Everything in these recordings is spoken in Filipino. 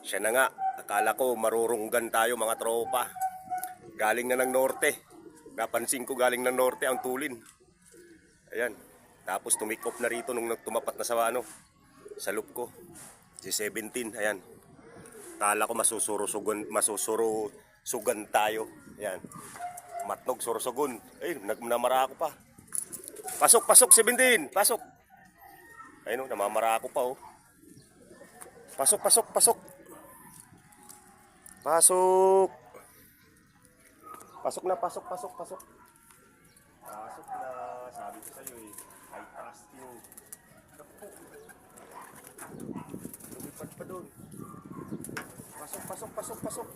Siya na nga, akala ko marurunggan tayo mga tropa. Galing na ng norte. Napansin ko galing ng norte ang tulin. Ayan. Tapos tumikop na rito nung tumapat na sa sa loop ko. Si 17, ayan. Akala ko masusurusugan tayo. Ayan. Matnog, surusugon. Ay, namamara ako pa. Pasok, 17. Pasok. Ayun, namamara ako pa, oh. Pasok. Pasok. Pasok na. Pasok na. Sabi ko sa'yo, eh. I trust you. Lumipad pa doon. Pasok. Pasok.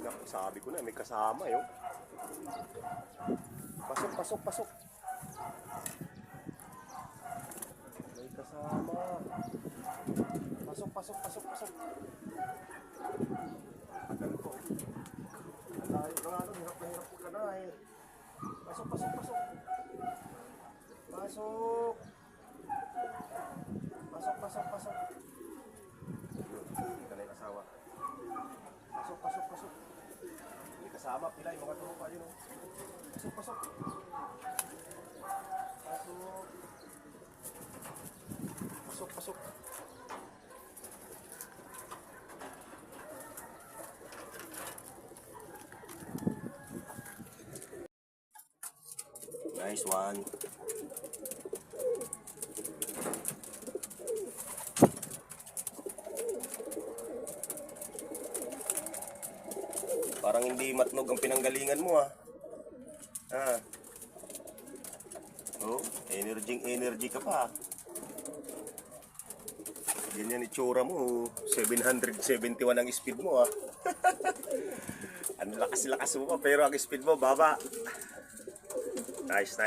Naku, sabi ko na, may kasama yun. Pasok. May kasama. Pasok. Tagal ko. Tayo ka nga, hirap ka na eh. Pasok. Hindi ka na yung asawa. Pasok. May kasama, pilay, mga tropa yun, oh. Pasok. Nice one. Parang hindi matnog ang pinanggalingan mo, ah. Oh, energy ka pa. Ganyan itsura mo, 771 ang speed mo, ah. Ang lakas mo pa, pero ang speed mo baba. Nice.